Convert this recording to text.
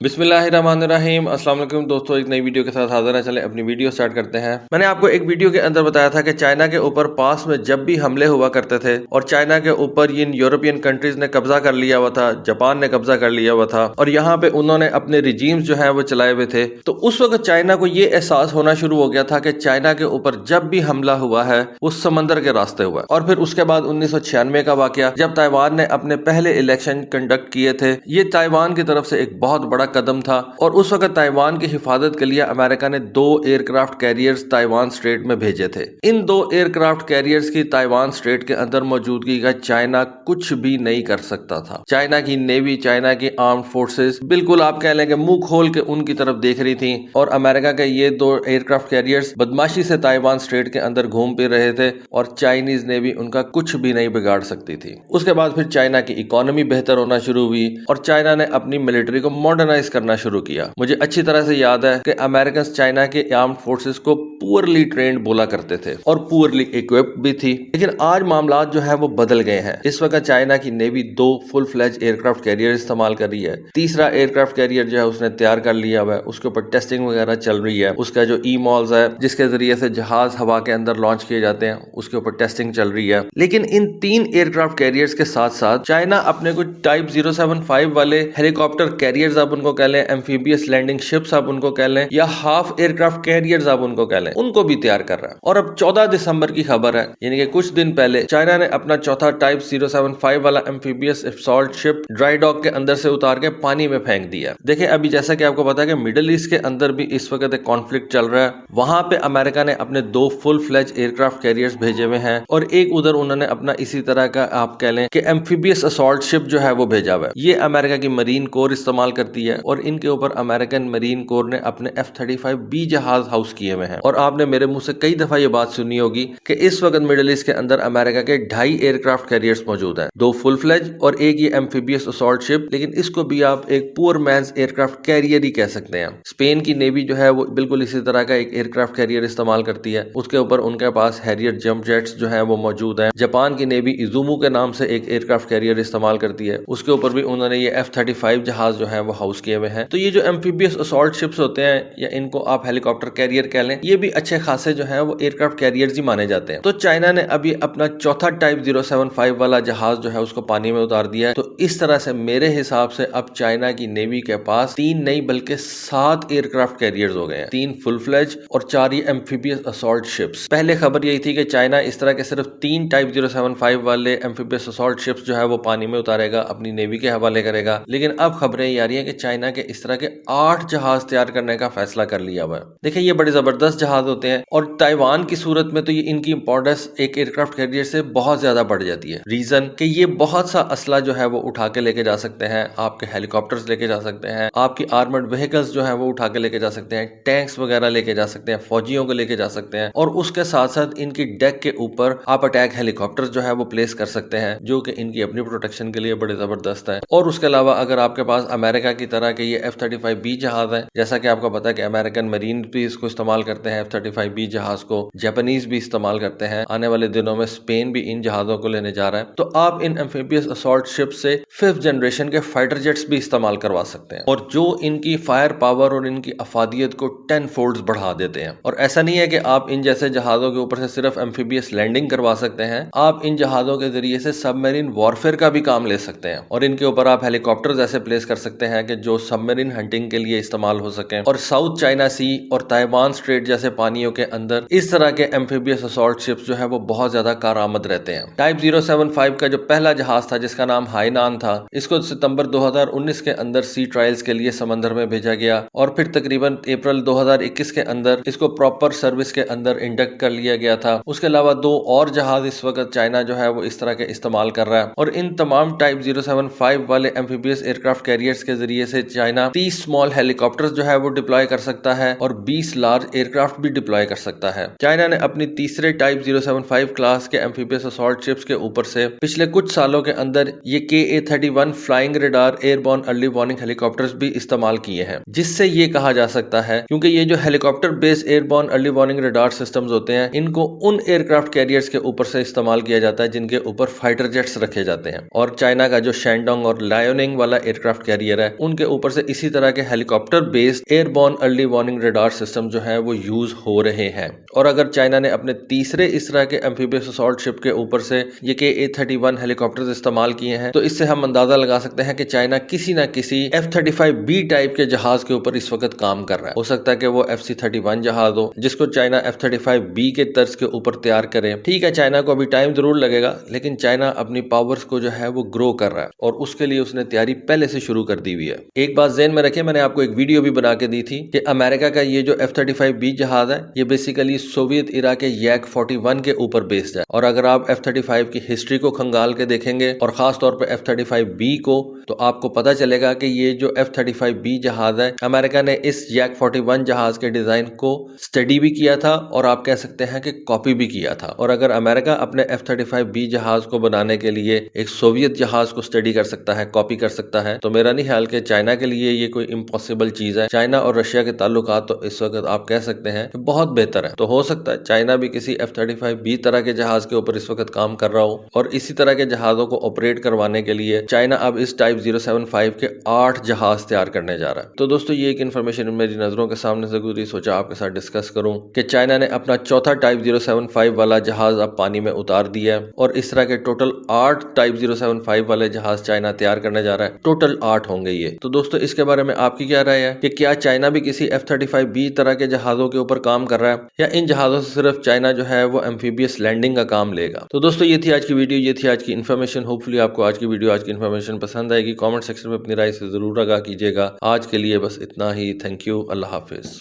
बिस्मिल्लाहिर्रहमानिर्रहीम। अस्सलाम वालेकुम दोस्तों, एक नई वीडियो के साथ हाजिर है। चले अपनी वीडियो स्टार्ट करते हैं। मैंने आपको एक वीडियो के अंदर बताया था कि चाइना के ऊपर पास में जब भी हमले हुआ करते थे और चाइना के ऊपर इन यूरोपियन कंट्रीज ने कब्जा कर लिया हुआ था, जापान ने कब्जा कर लिया हुआ था और यहाँ पे उन्होंने अपने रिजीम्स जो है वो चलाए हुए थे, तो उस वक्त चाइना को ये एहसास होना शुरू हो गया था कि चाइना के ऊपर जब भी हमला हुआ है वो समंदर के रास्ते हुआ। और फिर उसके बाद 1996 का वाकया, जब ताइवान ने अपने पहले इलेक्शन कंडक्ट किए थे। ये ताइवान की तरफ से एक बहुत बड़ा कदम था और उस वक्त ताइवान की हिफाजत के लिए अमेरिका ने 2 एयरक्राफ्ट कैरियर्स ताइवान स्ट्रेट में भेजे थे। इन 2 एयरक्राफ्ट कैरियर्स की ताइवान स्ट्रेट के अंदर मौजूदगी का चाइना कुछ भी नहीं कर सकता था। चाइना की नेवी, चाइना की आर्म्ड फोर्सेस बिल्कुल आप कह लें कि मुंह खोल के उनकी तरफ देख रही थी और अमेरिका के ये 2 एयरक्राफ्ट कैरियर्स बदमाशी से ताइवान स्ट्रेट के अंदर घूम फिर रहे थे और चाइनीज नेवी उनका कुछ भी नहीं बिगाड़ सकती थी। उसके बाद फिर चाइना की इकोनॉमी बेहतर होना शुरू हुई और चाइना ने अपनी मिलिट्री को मॉडर्नाइज करना शुरू किया। मुझे अच्छी तरह से याद है कि अमेरिकन चाइना के आर्म्ड फोर्सेस को पुअरली ट्रेंड बोला करते थे और पुअरली इक्विप्ड भी थी, लेकिन आज मामलात जो है वो बदल गए हैं। इस वक्त चाइना की navy 2 full fledge aircraft carrier इस्तेमाल कर रही है। तीसरा एयरक्राफ्ट कैरियर जो है उसने तैयार कर लिया हुआ है, उसके ऊपर टेस्टिंग वगैरह चल रही है। उसका जो ई-मॉल्स है जिसके जरिए से जहाज हवा के अंदर लॉन्च किए जाते हैं, उसके ऊपर टेस्टिंग चल रही है। लेकिन इन 3 एयरक्राफ्ट कैरियर्स के साथ साथ चाइना अपने कुछ टाइप 075 वाले हेलीकॉप्टर कैरियर्स आप उनको कह लें, एम्फीबियस लैंडिंग शिप्स आप उनको कह लें, या हाफ एयरक्राफ्ट कैरियर्स आप उनको कह लें, उनको भी तैयार कर रहा है। और अब 14 दिसंबर की खबर है, यानी कि कुछ दिन पहले चाइना ने अपना चौथा टाइप 075 वाला amphibious assault ship dry dock के अंदर से उतार के पानी में फेंक दिया। देखें, अभी जैसा कि आपको पता है कि मिडिल ईस्ट के अंदर भी इस वक्त एक कॉन्फ्लिक्ट चल रहा है। वहां पे अमेरिका ने अपने 2 फुल फ्लैज एयरक्राफ्ट कैरियर्स भेजे हुए हैं और एक उधर उन्होंने अपना इसी तरह का आप कह लें कि एम्फीबियस असॉल्ट शिप जो है वो भेजा हुआ है। ये अमेरिका की मरीन कोर इस्तेमाल करती है और इनके ऊपर अमेरिकन मरीन कोर ने अपने F-35B जहाज हाउस किए हुए हैं। और आपने मेरे मुंह से कई दफा ये बात सुनी होगी कि इस वक्त मिडिल ईस्ट के अंदर अमेरिका के 2.5 एयरक्राफ्ट कैरियर्स मौजूद हैं, 2 फुल फ्लैज और एक ये एम्फीबियस असॉल्ट शिप, लेकिन इसको भी आप एक पुअर मैन्स एयरक्राफ्ट कैरियर ही कह सकते हैं। स्पेन की नेवी जो है वो बिल्कुल इसी तरह का एक एयरक्राफ्ट कैरियर इस्तेमाल करती है, उसके ऊपर उनके पास हैरियर जंप जेट्स जो है वो मौजूद है। जापान की नेवी इजुमू के नाम से एक एयरक्राफ्ट कैरियर इस्तेमाल करती है, उसके ऊपर भी उन्होंने ये F-35 जहाज जो है वो हाउस किए हुए हैं। तो ये जो एम्फीबियस असॉल्ट शिप्स होते हैं या इनको आप हेलीकॉप्टर कैरियर कह लें, ये भी अच्छे खासे जो है वो एयरक्राफ्ट कैरियर्स ही माने जाते हैं। तो चाइना ने अभी अपना चौथा टाइप 075 वाला जहाज जो है उसको पानी में उतार दिया है। तो इस तरह से मेरे हिसाब से अब चाइना की नेवी के पास 3 नहीं बल्कि 7 एयरक्राफ्ट कैरियर्स हो गए हैं, 3 फुल फ्लैज और 4 ये एम्फीबियस असॉल्ट शिप्स। पहले खबर यही थी कि चाइना इस तरह के सिर्फ 3 टाइप 075 वाले एम्फीबियस असॉल्ट शिप्स जो है वो पानी में उतारेगा, अपनी नेवी के हवाले करेगा। लेकिन अब खबरें ये आ रही है कि चाइना के इस तरह के 8 जहाज तैयार करने का फैसला कर लिया हुआ है। देखिए, ये बड़े जबरदस्त जहाज होते हैं और ताइवान की सूरत में तो ये इनकी इंपॉर्टेंस एक एयरक्राफ्ट कैरियर से बहुत ज्यादा बढ़ जाती है। रीजन कि ये बहुत सा असला जो है वो उठा के लेके जा सकते हैं, आपके हेलीकॉप्टर्स लेके जा सकते हैं, आपकी आर्मर्ड व्हीकल्स जो है वो उठा के लेके जा सकते हैं, टैंक्स वगैरह लेके जा सकते हैं, फौजियों को लेके जा सकते हैं। और उसके साथ साथ इनकी डेक के ऊपर आप अटैक हेलीकॉप्टर्स जो है वो प्लेस कर सकते हैं, जो कि इनकी अपनी प्रोटेक्शन के लिए बड़े जबरदस्त है। और उसके अलावा अगर आपके पास अमेरिका की तरह के ये F-35B जहाज है, जैसा कि आपको पता है कि अमेरिकन मरीन भी इसको इस्तेमाल करते हैं, F-35B जहाज को जापानीज भी इस्तेमाल करते हैं। आने वाले दिनों में स्पेन भी इन जहाजों को लेने जा रहा है। तो आप इन एम्फीबियस असॉल्ट शिप से 5th जनरेशन के फाइटर जेट्स भी इस्तेमाल करवा सकते हैं और जो इनकी फायर पावर और इनकी अफादियत को 10 फोल्ड्स बढ़ा देते हैं। और ऐसा नहीं है कि आप इन जैसे जहाजों के ऊपर से सिर्फ एम्फीबियस लैंडिंग करवा सकते हैं, आप इन जहाजों के जरिए से सबमरीन वॉरफेयर का भी काम ले सकते हैं और इनके ऊपर आप हेलीकॉप्टर्स ऐसे प्लेस कर सकते हैं कि जो सबमरीन हंटिंग के लिए इस्तेमाल हो सके। और साउथ चाइना सी और ताइवान स्ट्रेट जैसे पानियों के अंदर इस तरह के एम्फीबियस असॉल्ट शिप्स जो है वो बहुत ज्यादा कारआमद रहते हैं। टाइप 075 का जो पहला जहाज था जिसका नाम हाइनान था, इसको सितंबर 2019 के अंदर सी ट्रायल्स के लिए समंदर में भेजा गया और फिर तकरीबन अप्रैल 2021 के अंदर इसको प्रॉपर सर्विस के अंदर इंडक्ट कर लिया गया था। उसके अलावा 2 और जहाज इस वक्त चाइना जो है वो इस तरह के इस्तेमाल कर रहा है और इन तमाम टाइप 075 वाले एम्फीबियस एयरक्राफ्ट कैरियर्स के जरिए से चाइना 30 स्मॉल हेलीकॉप्टर्स जो है वो डिप्लॉय कर सकता है और 20 लार्ज एयरक्राफ्ट भी डिप्लॉय कर सकता है। चाइना ने अपनी तीसरे टाइप 075 क्लास के एम्फीबियस असॉल्ट शिप्स के ऊपर से पिछले कुछ सालों के अंदर ये KA-31 flying radar airborne early warning helicopters भी इस्तेमाल किए हैं, जिससे ये कहा जा सकता है क्योंकि ये जो helicopter based airborne early warning radar systems होते हैं, इनको उन एयरक्राफ्ट कैरियर्स के ऊपर से इस्तेमाल किया जाता है जिनके ऊपर फाइटर जेट्स रखे जाते हैं। और चाइना का जो शैंडोंग और लायोनिंग वाला एयरक्राफ्ट कैरियर है, उनके اوپر سے اسی طرح کے helicopter based airborne early warning radar system جو ہے وہ یوز ہو رہے ہیں. اور اگر چائنا نے اپنے تیسرے اس طرح کے ایمفیبیس اسالٹ شپ کے اوپر سے یہ کہ A-31 ہیلی کاپٹر استعمال کیے ہیں تو اس سے ہم اندازہ لگا سکتے ہیں کہ چائنا کسی نہ کسی F-35B ٹائپ کے جہاز کے اوپر اس وقت کام کر رہا ہے. ہو سکتا ہے کہ وہ FC-31 جہاز ہو جس کو چائنا F-35B کے طرز کے اوپر تیار کرے. ٹھیک ہے، چائنا کو ابھی ٹائم ضرور لگے گا، لیکن چائنا اپنی پاورز کو جو ہے وہ گرو کر رہا ہے اور اس کے لیے اس نے تیاری پہلے سے شروع کر دی ہوئی ہے. ایک بات ذہن میں رکھیں، میں نے آپ کو ایک ویڈیو بھی بنا کے دی تھی کہ امریکہ کا یہ جو F-35B جہاز ہے یہ بیسیکلی سوویت ایرا کے Yak-41 کے اوپر بیسڈ ہے. اور اگر آپ F-35 کی ہسٹری کو کھنگال کے دیکھیں گے اور خاص طور پہ F-35B کو، تو آپ کو پتا چلے گا کہ یہ جو F-35B جہاز ہے امریکہ نے اس Yak-41 جہاز کے ڈیزائن کو سٹڈی بھی کیا تھا اور آپ کہہ سکتے ہیں کہ کاپی بھی کیا تھا. اور اگر امریکہ اپنے F-35B جہاز کو بنانے کے لیے ایک سوویت جہاز کو سٹڈی کر سکتا ہے، کاپی کر سکتا ہے، تو میرا نہیں خیال کہ چائنا کے لیے یہ کوئی امپاسبل چیز ہے. چائنا اور رشیا کے تعلقات تو اس وقت آپ کہہ سکتے ہیں کہ بہت بہتر ہے. تو ہو سکتا ہے چائنا بھی کسی F-35B طرح کے جہاز کے اوپر اس وقت کام کر رہا ہو اور اسی طرح کے جہازوں کو آپریٹ کروانے کے لیے چائنا اب اس ٹائپ 075 کے 8 جہاز تیار کرنے جا رہا ہے. تو دوستو یہ ایک انفارمیشن میری نظروں کے سامنے سے گزری، سوچا آپ کے ساتھ ڈسکس کروں کہ چائنا نے اپنا چوتھا ٹائپ 075 والا جہاز اب پانی میں اتار دیا ہے اور اس طرح کے ٹوٹل 8 ٹائپ 075 والے جہاز چائنا تیار کرنے جا رہا ہے. ٹوٹل 8 ہوں گے یہ. تو دوستو اس کے بارے میں آپ کی کیا رائے ہے کہ کیا چائنا بھی کسی F-35B طرح کے جہازوں کے اوپر کام کر رہا ہے یا ان جہازوں سے صرف چائنا جو ہے وہ ایمفیبیس لینڈنگ کا کام لے گا؟ تو دوستو یہ تھی آج کی ویڈیو، یہ تھی آج کی انفارمیشن. ہوپفلی آپ کو آج کی ویڈیو، آج کی انفارمیشن پسند آئے گی. کامنٹ سیکشن میں اپنی رائے سے ضرور آگاہ کیجیے گا. آج کے لیے بس اتنا ہی. Thank you. اللہ حافظ.